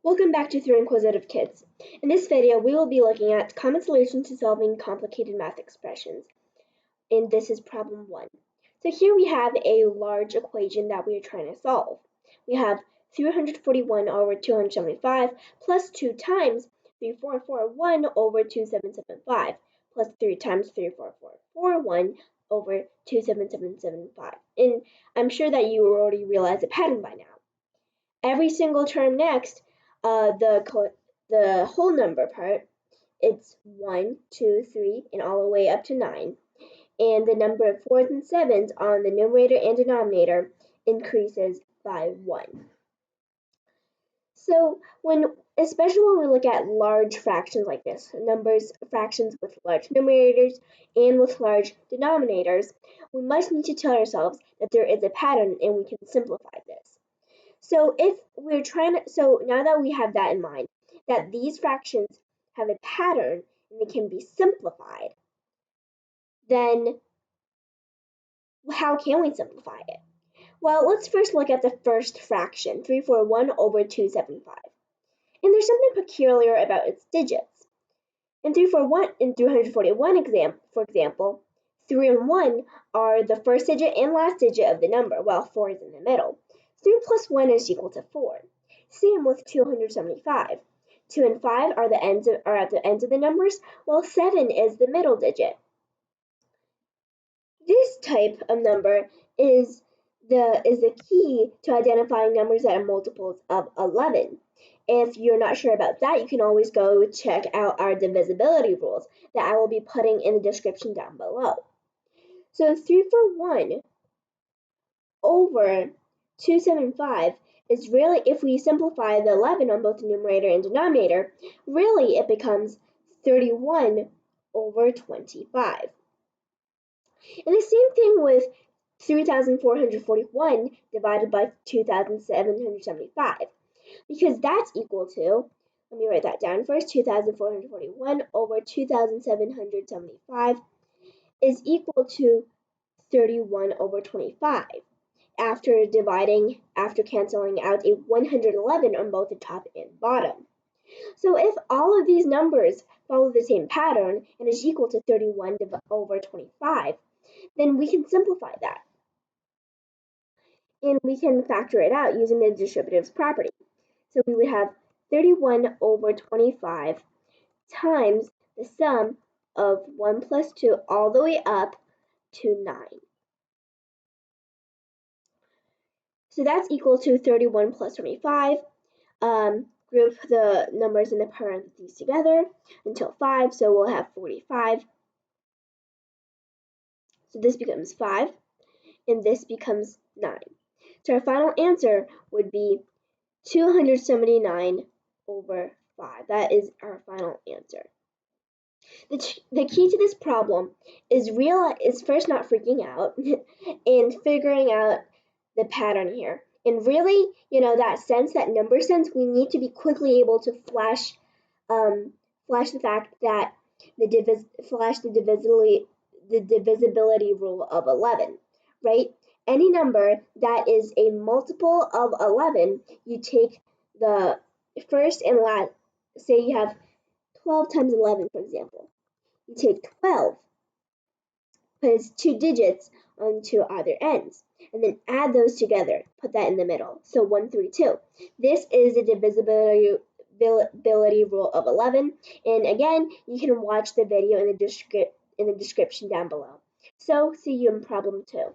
Welcome back to Through Inquisitive Kids. In this video, we will be looking at common solutions to solving complicated math expressions. And this is problem 1. So here we have a large equation that we are trying to solve. We have 341 over 275 plus 2 times 3441 over 2775 plus 3 times 34441 over 27775. And I'm sure that you already realize the pattern by now. Every single term next, the whole number part, it's 1, 2, 3, and all the way up to 9. And the number of 4s and 7s on the numerator and denominator increases by 1. So especially when we look at large fractions like this, fractions with large numerators and with large denominators, we must need to tell ourselves that there is a pattern and we can simplify this. So now that we have that in mind, that these fractions have a pattern and they can be simplified, then how can we simplify it? Well, let's first look at the first fraction, 341 over 275. And there's something peculiar about its digits. In 341 for example, 3 and 1 are the first digit and last digit of the number, while 4 is in the middle. 3 plus 1 is equal to 4. Same with 275. 2 and 5 are at the ends of the numbers, while 7 is the middle digit. This type of number is the key to identifying numbers that are multiples of 11. If you're not sure about that, you can always go check out our divisibility rules that I will be putting in the description down below. So 341 over 275 is really, if we simplify the 11 on both the numerator and denominator, really it becomes 31 over 25. And the same thing with 3,441 divided by 2,775, because that's equal to, let me write that down first, 2,441 over 2,775 is equal to 31 over 25. After canceling out a 111 on both the top and bottom. So if all of these numbers follow the same pattern and is equal to 31 over 25, then we can simplify that. And we can factor it out using the distributives property. So we would have 31 over 25 times the sum of 1 plus 2 all the way up to 9. So that's equal to 31 plus 25. Group the numbers in the parentheses together until 5, so we'll have 45. So this becomes 5, and this becomes 9. So our final answer would be 279 over 5. That is our final answer. The key to this problem is first not freaking out and figuring out the pattern here. And really, that number sense, we need to be quickly able to flash the fact that the divisibility rule of 11, right? Any number that is a multiple of 11, you take the first and last, say you have 12 times 11, for example. You take 12, put its 2 digits onto either ends, and then add those together, put that in the middle, so 132. This is the divisibility rule of 11, and again, you can watch the video in the description down below. So, see you in problem 2.